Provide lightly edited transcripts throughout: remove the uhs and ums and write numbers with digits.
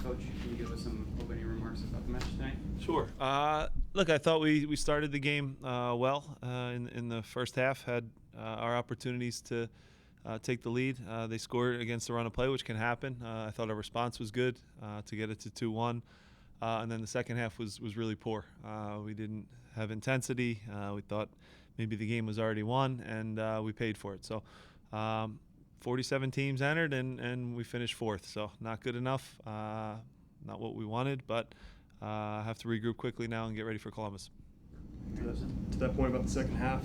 Coach, can you give us some opening remarks about the match tonight? Sure. Look, I thought we started the game well in the first half, had our opportunities to take the lead. They scored against the run of play, which can happen. I thought our response was good to get it to 2-1. And then the second half was really poor. We didn't have intensity. We thought maybe the game was already won, and we paid for it. So 47 teams entered, and we finished fourth. So not good enough, not what we wanted, but have to regroup quickly now and get ready for Columbus. To that point about the second half,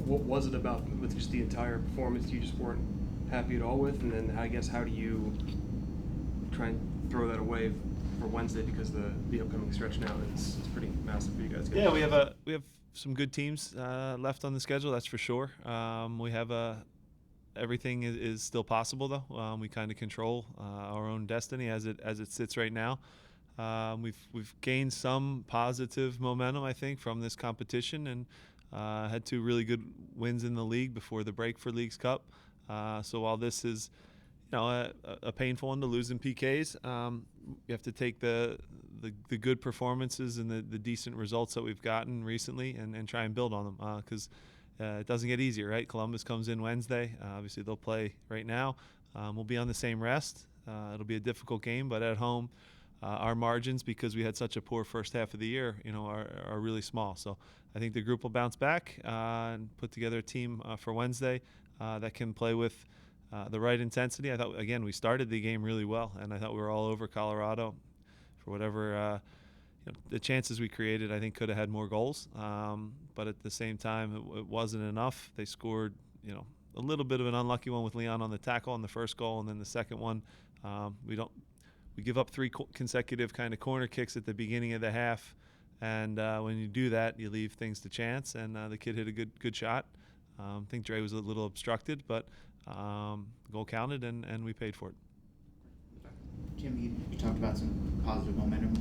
what was it about with just the entire performance you just weren't happy at all with? And then I guess how do you try and throw that away for Wednesday, because the upcoming stretch now is pretty massive for you guys? Yeah, we have some good teams left on the schedule, that's for sure. We have everything is still possible though. We kind of control our own destiny as it sits right now. We've gained some positive momentum, I think, from this competition, and had two really good wins in the league before the break for Leagues Cup. So while this is a painful one to lose in PKs, you have to take the good performances and the decent results that we've gotten recently and try and build on them, because it doesn't get easier, right? Columbus comes in Wednesday. Obviously, they'll play right now. We'll be on the same rest. It'll be a difficult game, but at home, our margins, because we had such a poor first half of the year, are really small. So I think the group will bounce back and put together a team for Wednesday that can play with the right intensity. I thought, again, we started the game really well, and I thought we were all over Colorado. For whatever the chances we created, I think could have had more goals. But at the same time, it wasn't enough. They scored, a little bit of an unlucky one with Leon on the tackle on the first goal, and then the second one, we give up three consecutive kind of corner kicks at the beginning of the half, and when you do that, you leave things to chance. And the kid hit a good shot. I think Dre was a little obstructed, but the goal counted, and we paid for it. Jim, you talked about some positive momentum.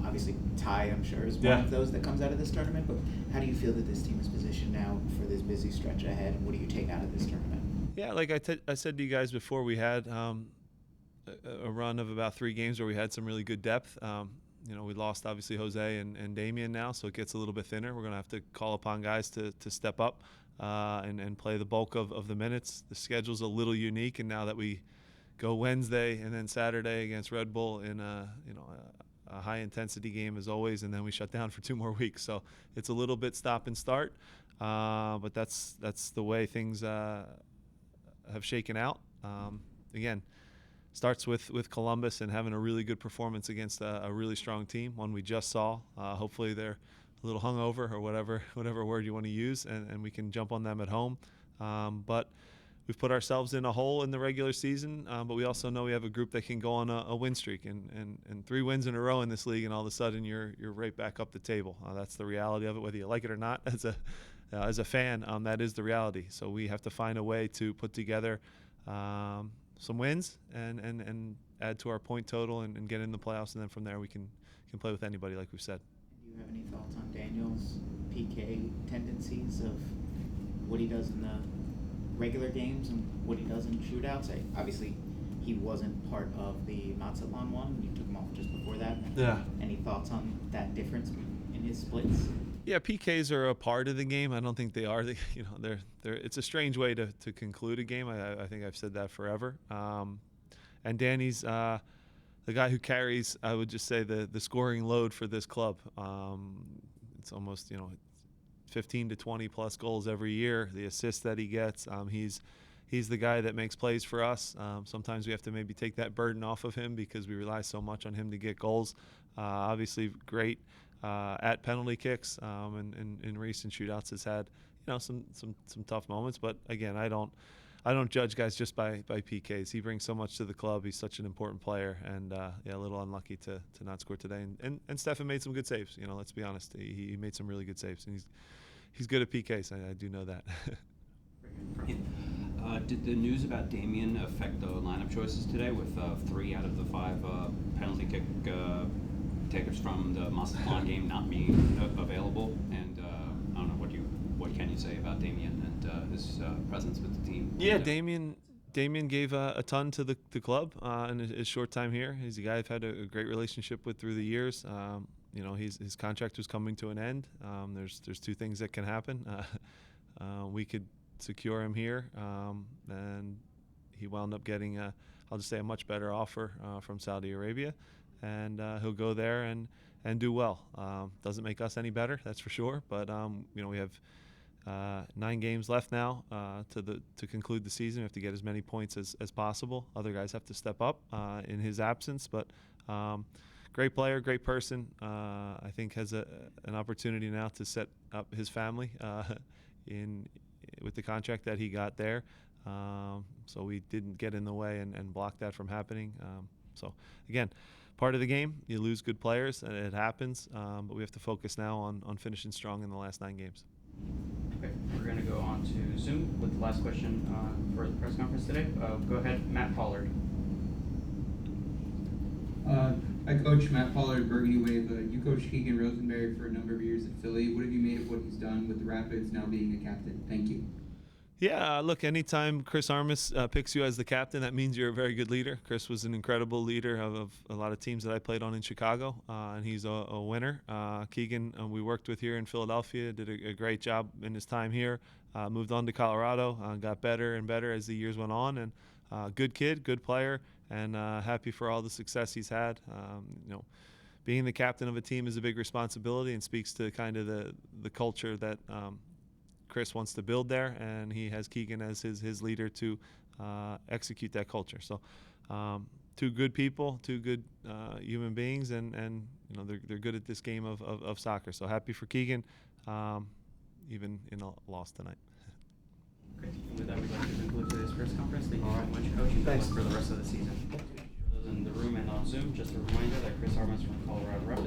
Obviously, tie, I'm sure, is one of those that comes out of this tournament. But how do you feel that this team is positioned now for this busy stretch ahead? And what do you take out of this tournament? Yeah, like I said to you guys before, we had a run of about 3 games where we had some really good depth. We lost, obviously, Jose and Damian now, so it gets a little bit thinner. We're going to have to call upon guys to step up and play the bulk of the minutes. The schedule's a little unique, and now that we go Wednesday and then Saturday against Red Bull in a high intensity game as always, and then we shut down for 2 more weeks. So it's a little bit stop and start, but that's the way things have shaken out. Again, starts with Columbus and having a really good performance against a really strong team, one we just saw. Hopefully they're a little hungover or whatever word you want to use, and we can jump on them at home. But we've put ourselves in a hole in the regular season, but we also know we have a group that can go on a win streak, and 3 wins in a row in this league, and all of a sudden you're right back up the table. That's the reality of it, whether you like it or not. As a fan, that is the reality. So we have to find a way to put together some wins and add to our point total and get in the playoffs, and then from there we can play with anybody, like we've said. Do you have any thoughts on Daniel's PK tendencies, of what he does in the regular games and what he does in shootouts? Obviously, he wasn't part of the Mazatlan one. You took him off just before that. Yeah. Any thoughts on that difference in his splits? Yeah, PKs are a part of the game. I don't think they are. They're. It's a strange way to conclude a game. I think I've said that forever. And Danny's the guy who carries, I would just say, the scoring load for this club. It's almost 15 to 20 plus goals every year. The assists that he gets, he's the guy that makes plays for us. Sometimes we have to maybe take that burden off of him because we rely so much on him to get goals. Obviously, great at penalty kicks, and in recent shootouts has had some tough moments. But again, I don't judge guys just by PKs. He brings so much to the club. He's such an important player, and a little unlucky to not score today. And Stefan made some good saves. Let's be honest, he made some really good saves, and he's good at PKs. I do know that. Did the news about Damian affect the lineup choices today, with 3 out of the 5 penalty kick takers from the Mazatlan game not being available? And I don't know, what can you say about Damian and his presence with the team? Yeah, Damian Damian gave a ton to the club in his short time here. He's a guy I've had a great relationship with through the years. His contract was coming to an end. There's two things that can happen. We could secure him here, and he wound up getting I'll just say a much better offer from Saudi Arabia, and he'll go there and do well. Doesn't make us any better, that's for sure. But we have 9 games left now to conclude the season. We have to get as many points as possible. Other guys have to step up in his absence, but great player, great person. I think has an opportunity now to set up his family with the contract that he got there. So we didn't get in the way and block that from happening. So again, part of the game. You lose good players, and it happens. But we have to focus now on finishing strong in the last 9 games. Okay, we're going to go on to Zoom with the last question for the press conference today. Go ahead, Matt Pollard. Hi, Coach. Matt Pollard, Burgundy Wave. You coached Keegan Rosenberry for a number of years at Philly. What have you made of what he's done with the Rapids now being a captain? Thank you. Yeah, look, anytime Chris Armas picks you as the captain, that means you're a very good leader. Chris was an incredible leader of a lot of teams that I played on in Chicago, and he's a winner. Keegan, we worked with here in Philadelphia, did a great job in his time here, moved on to Colorado, got better and better as the years went on, and good kid, good player, and happy for all the success he's had. Being the captain of a team is a big responsibility and speaks to kind of the culture that Chris wants to build there, and he has Keegan as his leader to execute that culture. So 2 good people, 2 good human beings, and they're good at this game of soccer. So happy for Keegan, even in a loss tonight. Great. And with that, we'd like to conclude today's press conference. Thank you so much, Coach, and good luck for the rest of the season. For those in the room and on Zoom, just a reminder that Chris Armas from Colorado